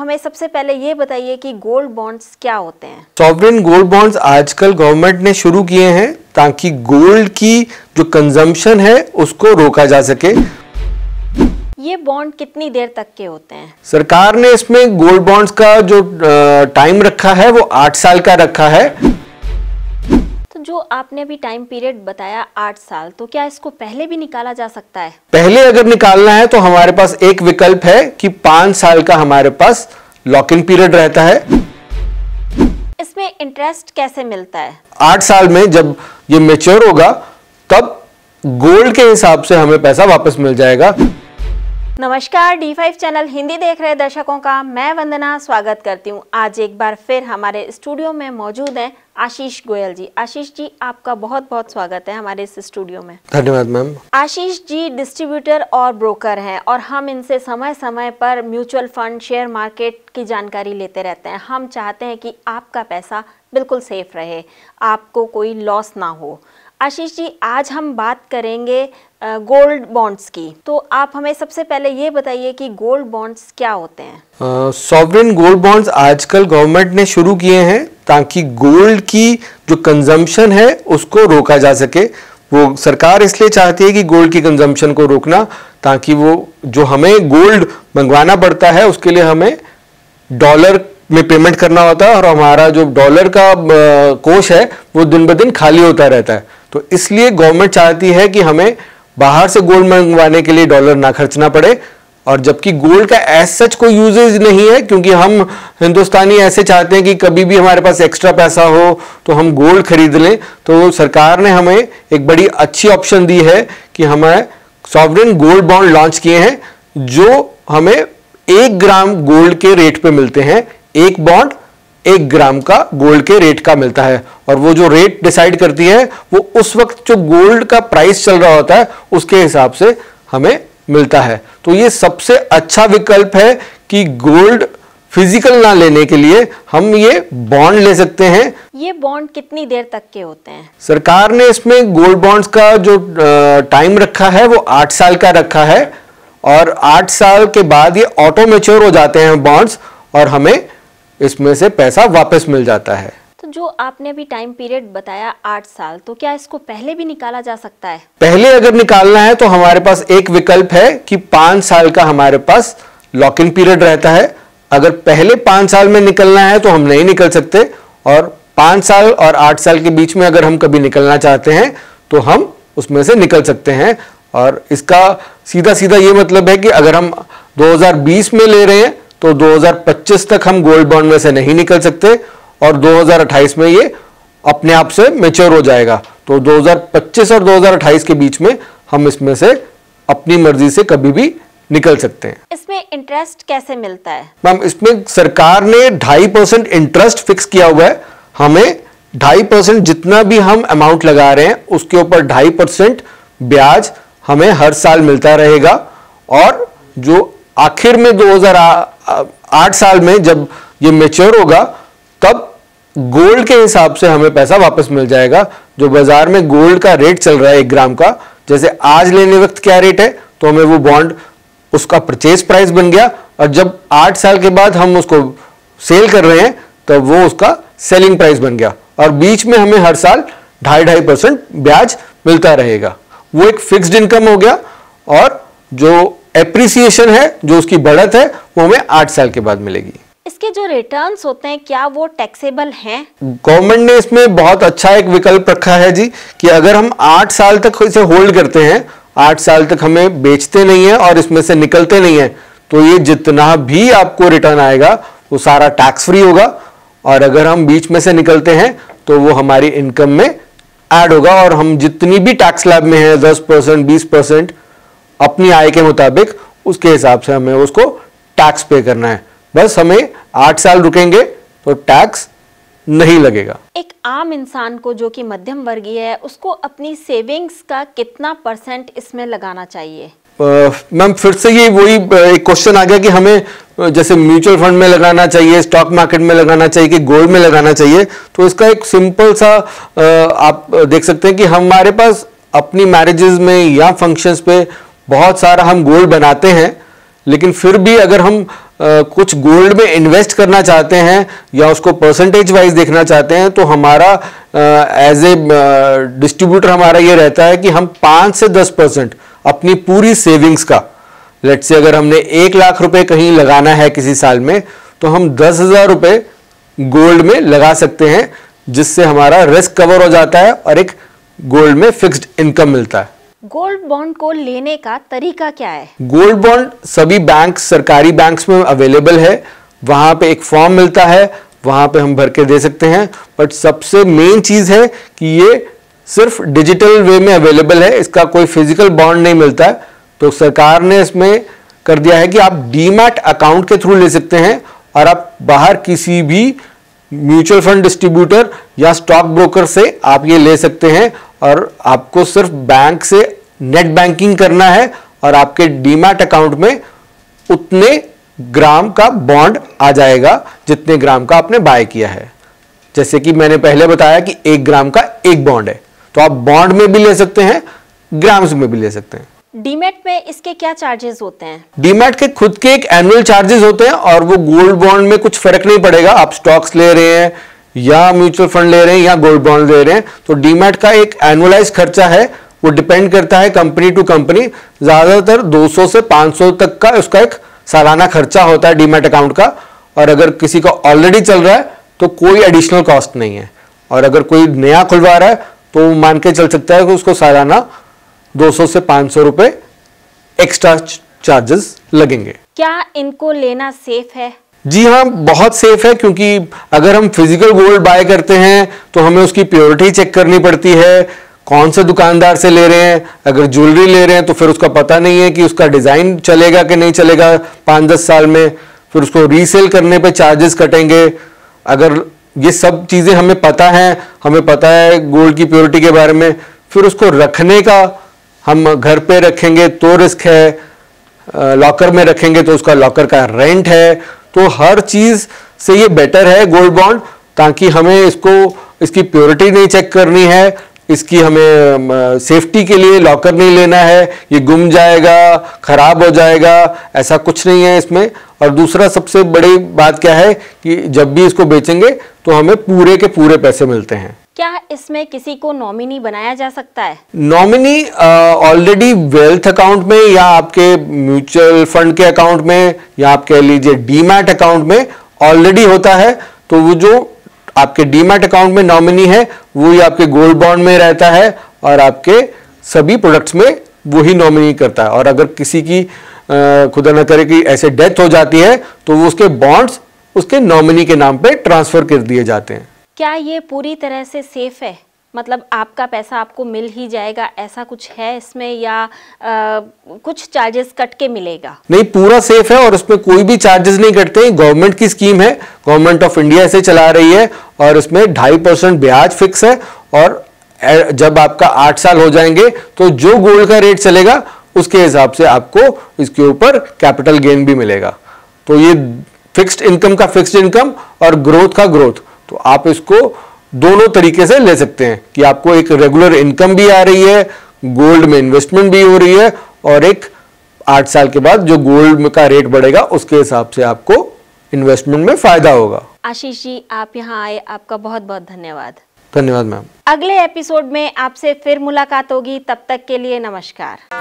हमें सबसे पहले ये बताइए कि गोल्ड बॉन्ड्स क्या होते हैं। सॉवरेन गोल्ड बॉन्ड्स आजकल गवर्नमेंट ने शुरू किए हैं ताकि गोल्ड की जो कंजम्पशन है उसको रोका जा सके। ये बॉन्ड कितनी देर तक के होते हैं? सरकार ने इसमें गोल्ड बॉन्ड्स का जो टाइम रखा है वो 8 साल का रखा है। तो जो आपने अभी टाइम पीरियड बताया 8 साल, तो क्या इसको पहले भी निकाला जा सकता है? पहले अगर निकालना है तो हमारे पास एक विकल्प है कि 5 साल का हमारे पास लॉक इन पीरियड रहता है। इसमें इंटरेस्ट कैसे मिलता है? 8 साल में जब ये मैच्योर होगा तब गोल्ड के हिसाब से हमें पैसा वापस मिल जाएगा। नमस्कार, D5 चैनल हिंदी देख रहे दर्शकों का मैं वंदना स्वागत करती हूँ। आज एक बार फिर हमारे स्टूडियो में मौजूद हैं आशीष गोयल जी। आशीष जी, आपका बहुत बहुत स्वागत है हमारे इस स्टूडियो में। धन्यवाद मैम। आशीष जी डिस्ट्रीब्यूटर और ब्रोकर हैं और हम इनसे समय समय पर म्यूचुअल फंड, शेयर मार्केट की जानकारी लेते रहते हैं। हम चाहते हैं कि आपका पैसा बिल्कुल सेफ रहे, आपको कोई लॉस ना हो। आशीष जी, आज हम बात करेंगे गोल्ड बॉन्ड्स की। तो आप हमें सबसे पहले ये बताइए कि गोल्ड बॉन्ड्स क्या होते हैं। सॉवरेन गोल्ड बॉन्ड्स आजकल गवर्नमेंट ने शुरू किए हैं ताकि गोल्ड की जो कंजम्पशन है उसको रोका जा सके। वो सरकार इसलिए चाहती है कि गोल्ड की कंजम्पशन को रोकना, ताकि वो जो हमें गोल्ड मंगवाना पड़ता है उसके लिए हमें डॉलर में पेमेंट करना होता है और हमारा जो डॉलर का कोष है वो दिन ब दिन खाली होता रहता है। तो इसलिए गवर्नमेंट चाहती है कि हमें बाहर से गोल्ड मंगवाने के लिए डॉलर ना खर्चना पड़े। और जबकि गोल्ड का एज सच कोई यूजेज नहीं है, क्योंकि हम हिंदुस्तानी ऐसे चाहते हैं कि कभी भी हमारे पास एक्स्ट्रा पैसा हो तो हम गोल्ड खरीद लें। तो सरकार ने हमें एक बड़ी अच्छी ऑप्शन दी है कि हमें सॉवरेन गोल्ड बॉन्ड लॉन्च किए हैं जो हमें 1 ग्राम गोल्ड के रेट पे मिलते हैं। एक बॉन्ड 1 ग्राम का गोल्ड के रेट का मिलता है और वो जो रेट डिसाइड करती है वो उस वक्त जो गोल्ड का प्राइस चल रहा होता है उसके हिसाब से हमें मिलता है। तो ये सबसे अच्छा विकल्प है कि गोल्ड फिजिकल ना लेने के लिए हम ये बॉन्ड ले सकते हैं। ये बॉन्ड कितनी देर तक के होते हैं? सरकार ने इसमें गोल्ड बॉन्ड्स का जो टाइम रखा है वो 8 साल का रखा है और 8 साल के बाद ये ऑटो मैच्योर हो जाते हैं बॉन्ड्स और हमें इसमें से पैसा वापस मिल जाता है। तो जो आपने अभी टाइम पीरियड बताया 8 साल, तो क्या इसको पहले भी निकाला जा सकता है? पहले अगर निकालना है तो हमारे पास एक विकल्प है कि 5 साल का हमारे पास लॉक इन पीरियड रहता है। अगर पहले 5 साल में निकलना है तो हम नहीं निकल सकते, और 5 साल और 8 साल के बीच में अगर हम कभी निकलना चाहते हैं तो हम उसमें से निकल सकते हैं। और इसका सीधा सीधा ये मतलब है कि अगर हम 2020 में ले रहे हैं तो 2025 तक हम गोल्ड बॉन्ड में से नहीं निकल सकते और 2028 में ये अपने आप से मैच्योर हो जाएगा। तो 2025 और 2028 के बीच में हम इसमें से अपनी मर्जी से कभी भी निकल सकते हैं। इसमें इंटरेस्ट कैसे मिलता है? मैम, इसमें सरकार ने 2.5% इंटरेस्ट फिक्स किया हुआ है। हमें 2.5% जितना भी हम अमाउंट लगा रहे हैं उसके ऊपर 2.5% ब्याज हमें हर साल मिलता रहेगा। और जो आखिर में 2008 साल में जब ये मैच्योर होगा तब गोल्ड के हिसाब से हमें पैसा वापस मिल जाएगा। जो बाजार में गोल्ड का रेट चल रहा है 1 ग्राम का, जैसे आज लेने वक्त क्या रेट है तो हमें वो बॉन्ड उसका परचेज प्राइस बन गया, और जब 8 साल के बाद हम उसको सेल कर रहे हैं तब वो उसका सेलिंग प्राइस बन गया। और बीच में हमें हर साल 2.5% ब्याज मिलता रहेगा। वो एक फिक्स्ड इनकम हो गया, और जो एप्रिसिएशन है, जो उसकी बढ़त है, वो हमें 8 साल के बाद मिलेगी। इसके जो रिटर्न्स होते हैं क्या वो टैक्सेबल हैं? गवर्नमेंट ने इसमें बहुत अच्छा एक विकल्प रखा है जी, कि अगर हम 8 साल तक इसे होल्ड करते हैं, 8 साल तक हमें बेचते नहीं है और इसमें से निकलते नहीं है, तो ये जितना भी आपको रिटर्न आएगा वो सारा टैक्स फ्री होगा। और अगर हम बीच में से निकलते हैं तो वो हमारी इनकम में ऐड होगा, और हम जितनी भी टैक्स स्लैब में है 10%, 20% अपनी आय के मुताबिक, उसके हिसाब से हमें उसको टैक्स पे करना है। बस हमें 8 साल रुकेंगे तो टैक्स नहीं लगेगा। एक आम इंसान को जो कि मध्यम वर्गीय है उसको अपनी सेविंग्स का कितना % इसमें लगाना चाहिए? मैम, फिर से ये वही एक क्वेश्चन आ गया कि हमें जैसे म्यूचुअल फंड में लगाना चाहिए, स्टॉक मार्केट में लगाना चाहिए कि गोल्ड में लगाना चाहिए। तो इसका एक सिंपल सा आप देख सकते हैं कि हमारे पास अपनी मैरिजेस में या फंक्शंस पे बहुत सारा हम गोल्ड बनाते हैं, लेकिन फिर भी अगर हम कुछ गोल्ड में इन्वेस्ट करना चाहते हैं या उसको परसेंटेज वाइज देखना चाहते हैं, तो हमारा एज ए डिस्ट्रीब्यूटर हमारा ये रहता है कि हम 5 से 10% अपनी पूरी सेविंग्स का, लेट्स से अगर हमने 1 लाख रुपए कहीं लगाना है किसी साल में, तो हम 10,000 रुपए गोल्ड में लगा सकते हैं, जिससे हमारा रिस्क कवर हो जाता है और एक गोल्ड में फिक्स्ड इनकम मिलता है। गोल्ड बॉन्ड को लेने का तरीका क्या है? गोल्ड बॉन्ड सभी बैंक, सरकारी बैंक्स में अवेलेबल है। वहां पे एक फॉर्म मिलता है, वहां पे हम भर के दे सकते हैं। बट सबसे मेन चीज है कि ये सिर्फ डिजिटल वे में अवेलेबल है, इसका कोई फिजिकल बॉन्ड नहीं मिलता है। तो सरकार ने इसमें कर दिया है कि आप डीमैट अकाउंट के थ्रू ले सकते हैं और आप बाहर किसी भी म्यूचुअल फंड डिस्ट्रीब्यूटर या स्टॉक ब्रोकर से आप ये ले सकते हैं, और आपको सिर्फ बैंक से नेट बैंकिंग करना है और आपके डीमैट अकाउंट में उतने ग्राम का बॉन्ड आ जाएगा जितने ग्राम का आपने बाय किया है। जैसे कि मैंने पहले बताया कि 1 ग्राम का 1 बॉन्ड है, तो आप बॉन्ड में भी ले सकते हैं, ग्राम्स में भी ले सकते हैं। डीमैट में इसके क्या चार्जेस होते हैं? डीमैट के खुद के एक एनुअल चार्जेस होते हैं और वो गोल्ड बॉन्ड में कुछ फर्क नहीं पड़ेगा। आप स्टॉक्स ले रहे हैं या म्यूचुअल फंड ले रहे हैं या गोल्ड बॉन्ड ले रहे हैं, तो डीमैट का एक एनुअलाइज खर्चा है, वो डिपेंड करता है कंपनी टू कंपनी। ज्यादातर 200 से 500 तक का उसका एक सालाना खर्चा होता है डीमैट अकाउंट का। और अगर किसी का ऑलरेडी चल रहा है तो कोई एडिशनल कॉस्ट नहीं है, और अगर कोई नया खुलवा रहा है तो मान के चल सकता है कि उसको सालाना 200 से 500 रुपए एक्स्ट्रा चार्जेस लगेंगे। क्या इनको लेना सेफ है? जी हाँ, बहुत सेफ है, क्योंकि अगर हम फिजिकल गोल्ड बाय करते हैं तो हमें उसकी प्योरिटी चेक करनी पड़ती है, कौन से दुकानदार से ले रहे हैं। अगर ज्वेलरी ले रहे हैं तो फिर उसका पता नहीं है कि उसका डिजाइन चलेगा कि नहीं चलेगा 5-10 साल में, फिर उसको रीसेल करने पे चार्जेस कटेंगे। अगर ये सब चीजें हमें पता है, हमें पता है गोल्ड की प्योरिटी के बारे में, फिर उसको रखने का, हम घर पे रखेंगे तो रिस्क है, लॉकर में रखेंगे तो उसका लॉकर का रेंट है। तो हर चीज से ये बेटर है गोल्ड बॉन्ड, ताकि हमें इसकी प्योरिटी नहीं चेक करनी है, इसकी हमें सेफ्टी के लिए लॉकर नहीं लेना है, ये गुम जाएगा, खराब हो जाएगा, ऐसा कुछ नहीं है इसमें। और दूसरा सबसे बड़ी बात क्या है कि जब भी इसको बेचेंगे तो हमें पूरे के पूरे पैसे मिलते हैं। क्या इसमें किसी को नॉमिनी बनाया जा सकता है? नॉमिनी ऑलरेडी वेल्थ अकाउंट में या आपके म्यूचुअल फंड के अकाउंट में या आप कह लीजिए डीमैट अकाउंट में ऑलरेडी होता है। तो वो जो आपके डीमैट अकाउंट में नॉमिनी है वो ही आपके गोल्ड बॉन्ड में रहता है और आपके सभी प्रोडक्ट्स में वही नॉमिनी करता है। और अगर किसी की खुदा न करे कि ऐसे डेथ हो जाती है तो वो उसके बॉन्ड्स उसके नॉमिनी के नाम पे ट्रांसफर कर दिए जाते हैं। क्या ये पूरी तरह से सेफ है? मतलब आपका पैसा आपको मिल ही जाएगा, ऐसा कुछ है इसमें, या कुछ चार्जेस कट के मिलेगा? नहीं, पूरा सेफ है और उसमें कोई भी चार्जेस नहीं कटते। गवर्नमेंट की स्कीम है, गवर्नमेंट ऑफ इंडिया से चला रही है, और इसमें 2.5% ब्याज फिक्स है। और जब आपका 8 साल हो जाएंगे तो जो गोल्ड का रेट चलेगा उसके हिसाब से आपको इसके ऊपर कैपिटल गेन भी मिलेगा। तो ये फिक्स्ड इनकम का फिक्स्ड इनकम और ग्रोथ का ग्रोथ, तो आप इसको दोनों तरीके से ले सकते हैं कि आपको एक रेगुलर इनकम भी आ रही है, गोल्ड में इन्वेस्टमेंट भी हो रही है, और एक 8 साल के बाद जो गोल्ड का रेट बढ़ेगा उसके हिसाब से आपको इन्वेस्टमेंट में फायदा होगा। आशीष जी, आप यहाँ आए, आपका बहुत बहुत धन्यवाद। धन्यवाद मैम। अगले एपिसोड में आपसे फिर मुलाकात होगी, तब तक के लिए नमस्कार।